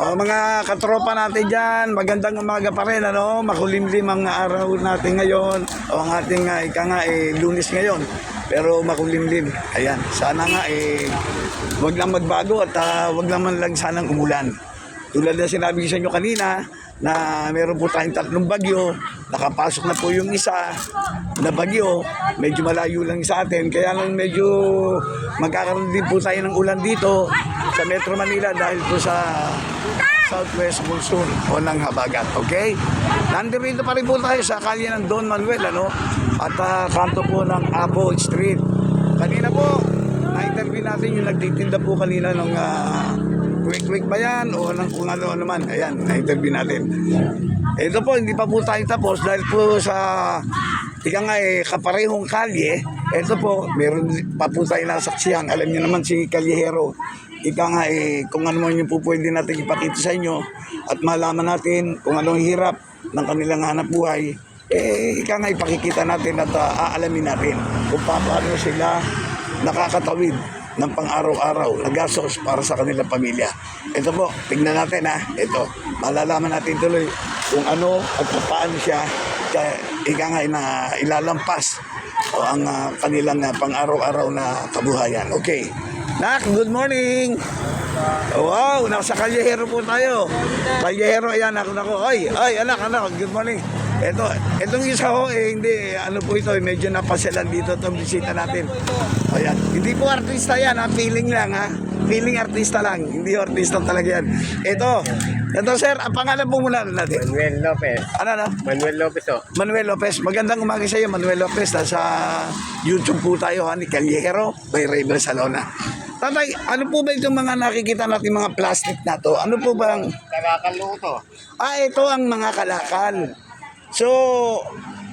O mga katropa natin dyan, magandang umaga pa rin, ano? Makulimlim ang araw natin ngayon. O ang ating ika nga, Lunes ngayon. Pero makulimlim. Ayan, sana nga, wag lang magbago at wag naman lang sanang umulan. Tulad na sinabi ko sa inyo kanina, na meron po tayong 3 bagyo, nakapasok na po yung isa na bagyo, medyo malayo lang sa atin, kaya lang medyo magkakaroon din po tayo ng ulan dito sa Metro Manila dahil po sa Southwest Monsoon o ng habagat, okay? Nandito pa rin po tayo sa kalye ng Don Manuel, ano? At kanto po ng Apo Street. Kanina po, na-interview natin yung nagtitinda po kanina ng quick ba yan o kung ano naman. Ayan, na-interview natin. Ito po, hindi pa po tayo tapos dahil po sa kaparehong kalye. Ito po, meron pa po tayo nasaksihan. Alam niyo naman si Kalyehero. Kung ano man yung po pwede natin ipakita sa inyo at malaman natin kung anong hirap ng kanilang hanap buhay. Ipakikita natin at aalamin natin kung paano sila nakakatawid ng pang-araw-araw na gastos para sa kanilang pamilya. Ito po, tignan natin ha. Ito, malalaman natin tuloy kung ano at paano siya na ilalampas o ang kanilang pang-araw-araw na kabuhayan. Okay. Nak, good morning! Wow, nasa Kalyehero po tayo. Kalyehero, ayan, ako. Ay, anak, good morning. Itong isa ho, hindi, ano po ito, medyo napasyalan dito itong bisita natin. Ayan, hindi po artista yan, ha? Feeling lang, ha? Feeling artista lang, hindi artista talaga yan. Ito sir, ang pangalan po muna natin. Manuel Lopez. Ano? Manuel Lopez, oh. Manuel Lopez. Magandang umaga sa iyo, Manuel Lopez. Nasa YouTube po tayo, ha, ni Kalyehero by Ray Barcelona. Tatay, ano po ba itong mga nakikita natin mga plastic na to? Ano po bang... Kalakal luto. Ito ang mga kalakal. So,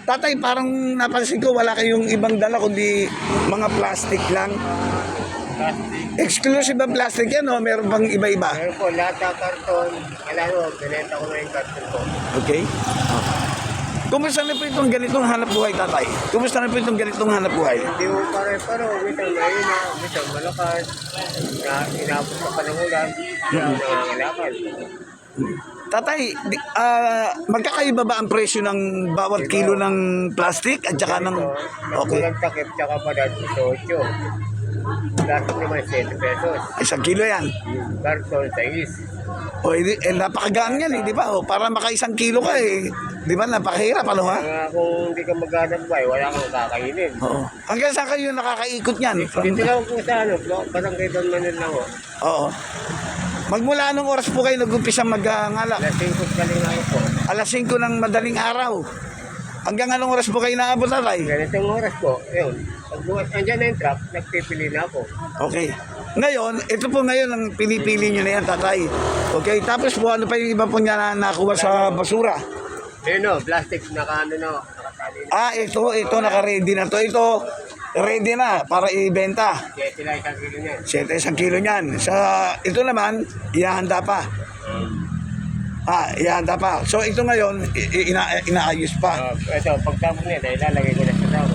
tatay, parang napansin ko wala kayong ibang dala kundi mga plastic lang. Plastic. Exclusive ang plastic yan, o meron bang iba-iba? Meron po, lahat ng karton. Alam mo, binenta ko na yung karton ko. Okay. Kumusta na po itong ganitong hanap buhay, tatay? Kumusta na po itong ganitong hanap buhay? Hindi mo pare-paro. Minsan mahina, minsan malakas. Inabot ka pa ng ulan. Nangangalakal. Tatay, magkakaiba ba ang presyo ng bawat kilo ng plastic at saka ng... Okay. Walang takip, tsaka pa dahil 8. Plastic naman 7 pesos. Isang kilo yan. Karton, 6. Napakagaan yan, di ba? Para maka 1 kilo ka, di ba? Napakahirap, ano ha? Kung hindi ka maghanap ba, wala kang kakainin. Oo. Hanggang saan kayo nakakaikot niyan? Dito lang po sa Barangay Don Manuel lang ho. Oo. Magmula anong oras po kayo nag-umpisa mag-ngalak? Alas 5 galing ako po. Alas 5 ng madaling araw. Hanggang anong oras po kayo naabot, tatay? Ganitong oras po, yun. Pag andyan na yung truck, nagpipili na ako. Okay. Ngayon, ito po ngayon ang pinipili nyo na yan, tatay. Okay, tapos po ano pa yung iba po niya na nakuha sa basura? Ayun o, plastic, nakatali na. Ito, naka-ready na to. Ito, ready na para ibenta. Kaya sila 1 kilo niyan. 1 kilo niyan. Ito naman, ihahanda pa. Ihahanda pa. So, ito ngayon, inaayos pa. Ito, pagtapos niya, dahil lalagay ko na sa tao.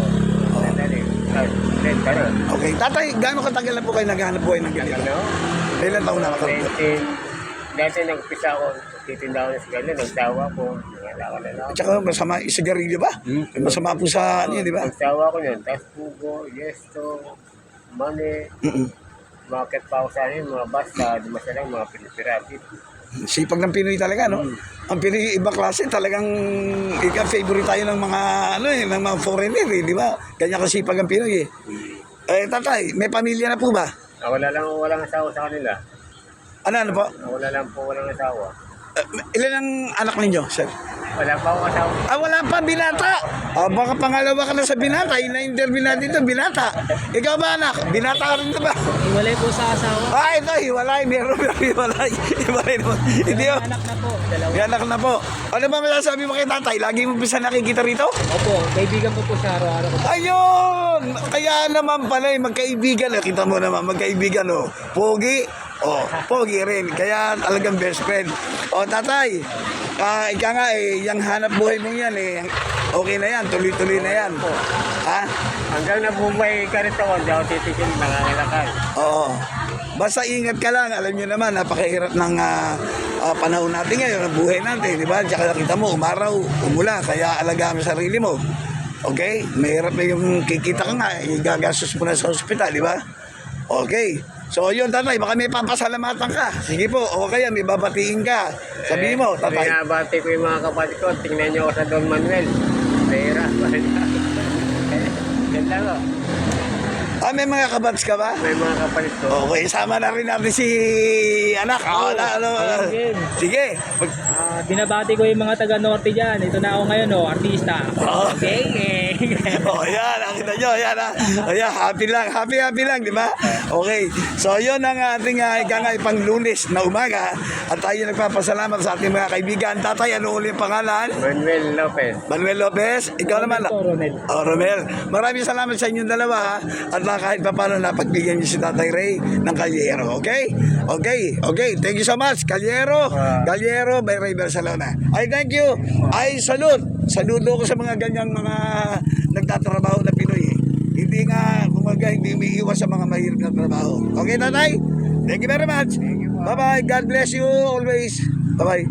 Okay, tatay, gaano katagal na po kayo naghahanap buhay ng ganito? Ilan taon na kayo? Dati nagpisa ako, titinda ako ng sigarilyo, nagsawa ko. At saka masama, sigarilyo ba? Masama po sa ano, di ba? Nagsawa ko yun, tapos pugo, yesto, money, market pa ako sa mga basta, dumasalang mga pinipirati. Sipag ng Pinoy talaga, no? Ang Pinoy, iba klase, talagang favorite tayo ng mga, ng mga foreigner, di ba? Kanya kasipag ang Pinoy, tatay, may pamilya na po ba? Walang asawa sa kanila. Ano po? Walang asawa. Ilan ang anak ninyo, sir? Wala pa akong asawa. Wala pa, binata. Baka pangalawa ka na sa binata. Ina-interview natin ito, binata. Ikaw ba, anak? Binata ka rin ba? Hiwalay po sa asawa. Ito, hiwalay. Meron hiwalay. Hiwalay naman. Hindi May anak na po. Dalawa. May anak na po. Ano ba masasabi mo kay tatay? Lagi mo bisa nakikita rito? Opo, kaibigan po po sa araw-araw ko. Ayun! Kaya naman pala, magkaibigan. Kita mo naman, magkaibigan, Pogi. Pogi rin. Kaya talagang best friend. Tatay, ika nga yung hanap buhay mo yan okay na yan, tuloy-tuloy na yan. Ha? Hanggang nabuhay ka rito, hindi ako titigil, nangangalakal. Oo. Basta ingat ka lang, alam nyo naman, napakahirap ng panahon natin ngayon, ang buhay natin, di ba? Tsaka nakita mo, umaraw, umula, kaya alagaan mo sarili mo. Okay? Mahirap na yung kikita ka nga, gagastos mo na sa ospital, di ba? Okay. So yun, tatay, baka may papasalamatan ka. Sige po, o kaya may babatiin ka. Sabihin mo, tatay. Binabati ko yung mga kapatid ko. Tingnan niyo ako sa Don Manuel. Pera. Yan lang o. May mga kabats ka ba? May mga kapatid ko. Okay, sama na rin natin si anak. Sige. Binabati ko yung mga taga-norte dyan. Ito na ako ngayon, artista. Okay. Yan, nakita nyo, yan ha. Ayan, happy lang, di ba? Okay, so yun ang ating ikangay pang Lunes na umaga. At tayo nagpapasalamat sa ating mga kaibigan. Tatay, ano uli ang pangalan? Manuel Lopez. Manuel Lopez, ikaw naman. Romel. Romel, maraming salamat sa inyong dalawa ha. At kahit pa paano napagbigyan niyo si Tatay Ray ng Kalyero, okay? Okay, thank you so much, Kalyero by Ray Barcelona. I thank you, I saludo ko sa mga ganyang mga nagtatrabaho na Pinoy eh. Hindi nga, kumaga, hindi umiiwas sa mga mahirap na trabaho. Okay, Tatay? Thank you very much. Bye-bye, God bless you always. Bye-bye.